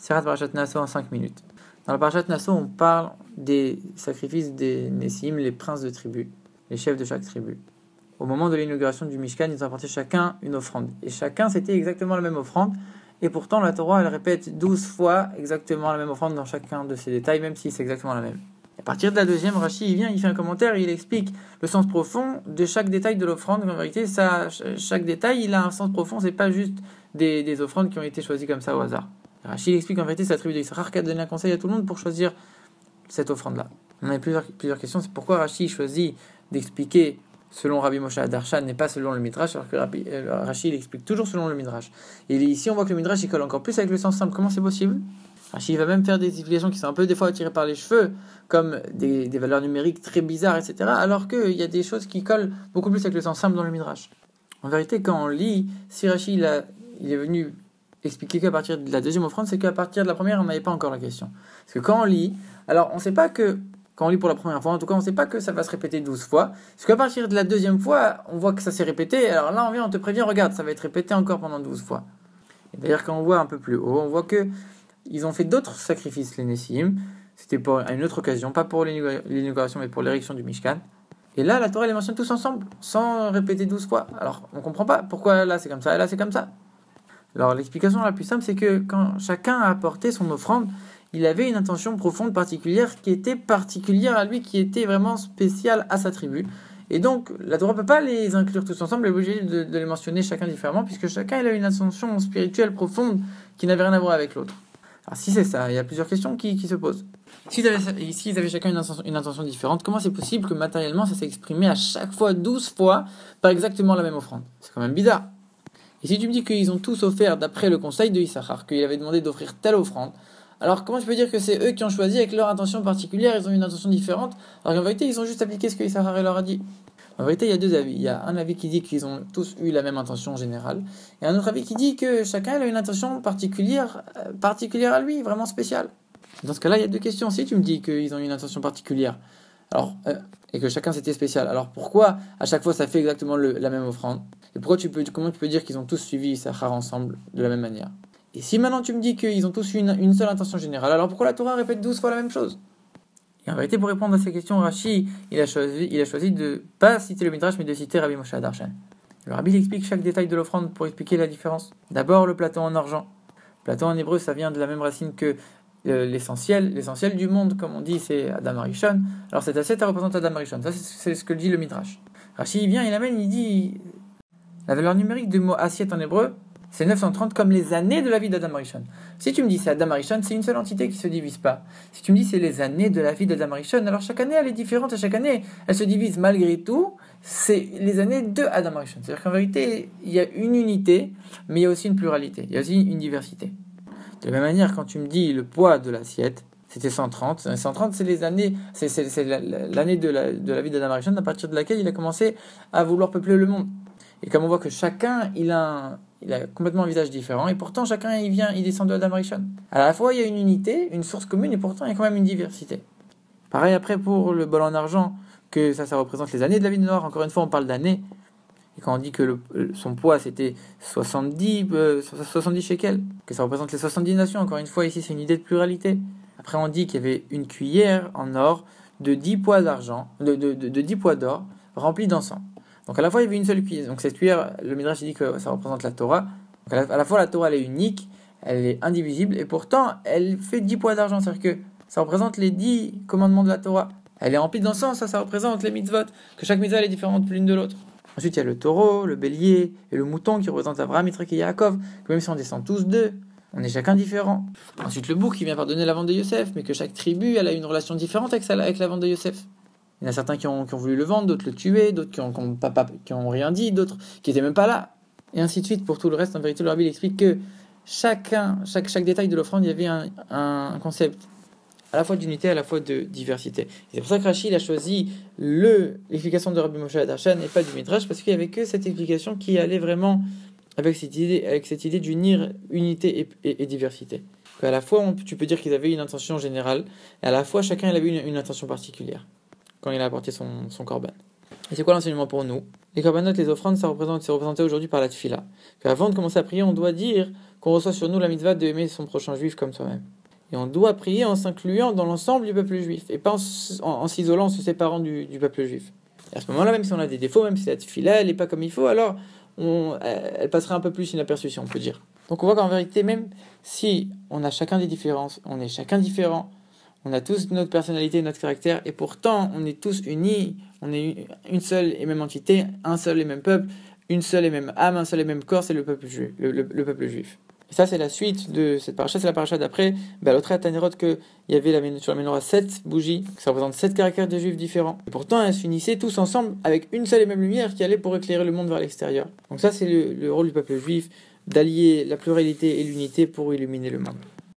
Sirat Parashat Naso en 5 minutes. Dans la Parashat Naso, on parle des sacrifices des Nessim, les princes de tribu, les chefs de chaque tribu. Au moment de l'inauguration du Mishkan, ils ont apporté chacun une offrande. Et chacun, c'était exactement la même offrande. Et pourtant, la Torah, elle répète 12 fois exactement la même offrande dans chacun de ces détails, même si c'est exactement la même. À partir de la deuxième, Rashi, il fait un commentaire et il explique le sens profond de chaque détail de l'offrande. En vérité, chaque détail, il a un sens profond. C'est pas juste des offrandes qui ont été choisies comme ça au hasard. Rashi explique en vérité, c'est la tribu d'Issachar qui a donné un conseil à tout le monde pour choisir cette offrande-là. On a plusieurs questions. C'est pourquoi Rashi choisit d'expliquer selon Rabbi Moshe Darshan et pas selon le Midrash, alors que Rashi il explique toujours selon le Midrash. Et ici, on voit que le Midrash il colle encore plus avec le sens simple. Comment c'est possible? Rashi va même faire des explications qui sont un peu des fois attirées par les cheveux, comme des valeurs numériques très bizarres, etc. Alors qu'il y a des choses qui collent beaucoup plus avec le sens simple dans le Midrash. En vérité, quand on lit, si Rashi il est venu expliquer qu'à partir de la deuxième offrande, c'est qu'à partir de la première, on n'avait pas encore la question. Parce que quand on lit, alors on ne sait pas que, quand on lit pour la première fois, en tout cas, on ne sait pas que ça va se répéter 12 fois. Parce qu'à partir de la deuxième fois, on voit que ça s'est répété. Alors là, on te prévient, regarde, ça va être répété encore pendant 12 fois. Et d'ailleurs, quand on voit un peu plus haut, on voit que ils ont fait d'autres sacrifices, les Nessim. C'était à une autre occasion, pas pour l'inauguration, mais pour l'érection du Mishkan. Et là, la Torah les mentionne tous ensemble, sans répéter 12 fois. Alors, on ne comprend pas pourquoi là c'est comme ça et là c'est comme ça. Alors, l'explication la plus simple, c'est que quand chacun a apporté son offrande, il avait une intention profonde, particulière, qui était particulière à lui, qui était vraiment spéciale à sa tribu. Et donc, la Torah ne peut pas les inclure tous ensemble, elle est obligée de les mentionner chacun différemment, puisque chacun il a une intention spirituelle profonde qui n'avait rien à voir avec l'autre. Alors, si c'est ça, il y a plusieurs questions qui se posent. S'ils avaient chacun une intention différente, comment c'est possible que matériellement ça s'est exprimé à chaque fois 12 fois par exactement la même offrande? C'est quand même bizarre. Et si tu me dis qu'ils ont tous offert d'après le conseil de Issachar, qu'il avait demandé d'offrir telle offrande, alors comment tu peux dire que c'est eux qui ont choisi avec leur intention particulière, ils ont une intention différente, alors qu'en vérité ils ont juste appliqué ce que Issachar leur a dit? En vérité il y a deux avis. Il y a un avis qui dit qu'ils ont tous eu la même intention générale, et un autre avis qui dit que chacun a une intention particulière à lui, vraiment spéciale. Dans ce cas-là il y a deux questions. Si tu me dis qu'ils ont une intention particulière, alors, et que chacun c'était spécial, alors pourquoi à chaque fois ça fait exactement la même offrande? Et comment tu peux dire qu'ils ont tous suivi Issachar ensemble de la même manière? Et si maintenant tu me dis qu'ils ont tous eu une seule intention générale, alors pourquoi la Torah répète 12 fois la même chose? Et en vérité, pour répondre à ces questions, Rashi, il a choisi de ne pas citer le Midrash, mais de citer Rabbi Moshe Darshan. Le Rabbi explique chaque détail de l'offrande pour expliquer la différence. D'abord, le plateau en argent. Le plateau en hébreu, ça vient de la même racine que l'essentiel du monde, comme on dit, c'est Adam Arishon. Alors cette assiette, ça représente Adam Arishon. Ça, c'est ce que dit le Midrash. Rashi, il dit la valeur numérique du mot assiette en hébreu, c'est 930 comme les années de la vie d'Adam Arishon. Si tu me dis c'est Adam Arishon, c'est une seule entité qui ne se divise pas. Si tu me dis c'est les années de la vie d'Adam Arishon, alors chaque année elle est différente et chaque année elle se divise malgré tout. C'est les années de Adam Arishon. C'est-à-dire qu'en vérité, il y a une unité, mais il y a aussi une pluralité, il y a aussi une diversité. De la même manière, quand tu me dis le poids de l'assiette, c'était 130. 130, c'est les années, c'est l'année de la vie d'Adam Arishon, à partir de laquelle il a commencé à vouloir peupler le monde. Et comme on voit que chacun, il a complètement un visage différent, et pourtant chacun, il descend de Adam Arishon. À la fois, il y a une unité, une source commune, et pourtant, il y a quand même une diversité. Pareil après pour le bol en argent, que ça représente les années de la vie de Noir. Encore une fois, on parle d'années. Et quand on dit que son poids, c'était 70 shekels, que ça représente les 70 nations, encore une fois, ici, c'est une idée de pluralité. Après, on dit qu'il y avait une cuillère en or de 10 poids d'argent, de 10 poids d'or, remplis d'encens. Donc à la fois il y avait une seule cuillère. Donc cette cuillère, le Midrash dit que ça représente la Torah. Donc à la fois la Torah elle est unique, elle est indivisible, et pourtant elle fait 10 poids d'argent. C'est-à-dire que ça représente les 10 commandements de la Torah. Elle est remplie d'encens, ça représente les mitzvot, que chaque mitzvah elle est différente l'une de l'autre. Ensuite il y a le taureau, le bélier et le mouton qui représentent Abraham, Yitzhak et Yaakov, que même si on descend tous d'eux, on est chacun différent. Ensuite le bouc qui vient pardonner la vente de Yosef, mais que chaque tribu elle a une relation différente avec la vente de Yosef. Il y en a certains qui ont voulu le vendre, d'autres le tuer, d'autres qui ont rien dit, d'autres qui n'étaient même pas là. Et ainsi de suite pour tout le reste. En vérité, le Rabbi explique que chaque détail de l'offrande, il y avait un concept à la fois d'unité, à la fois de diversité. Et c'est pour ça que Rashi a choisi l'explication de Rabbi Moshe Darshan et pas du Midrash, parce qu'il n'y avait que cette explication qui allait vraiment avec cette idée d'unir unité et diversité. À la fois, tu peux dire qu'ils avaient une intention générale, et à la fois, chacun il avait une intention particulière quand il a apporté son korban. Et c'est quoi l'enseignement pour nous? Les corbanotes, les offrandes, c'est représenté aujourd'hui par la tfila. Avant de commencer à prier, on doit dire qu'on reçoit sur nous la mitzvah de aimer son prochain juif comme soi-même. Et on doit prier en s'incluant dans l'ensemble du peuple juif, et pas en s'isolant, en se séparant du peuple juif. Et à ce moment-là, même si on a des défauts, même si la tfila, elle n'est pas comme il faut, alors elle passerait un peu plus inaperçue, si on peut dire. Donc on voit qu'en vérité, même si on a chacun des différences, on est chacun différent, on a tous notre personnalité, notre caractère, et pourtant on est tous unis, on est une seule et même entité, un seul et même peuple, une seule et même âme, un seul et même corps, c'est le peuple juif. Le peuple juif. Et ça, c'est la suite de cette paracha, c'est la paracha d'après, l'autre Tanerot, qu'il y avait sur la menorah 7 bougies, ça représente 7 caractères de juifs différents. Et pourtant, elles s'unissaient tous ensemble avec une seule et même lumière qui allait pour éclairer le monde vers l'extérieur. Donc ça, c'est le rôle du peuple juif, d'allier la pluralité et l'unité pour illuminer le monde.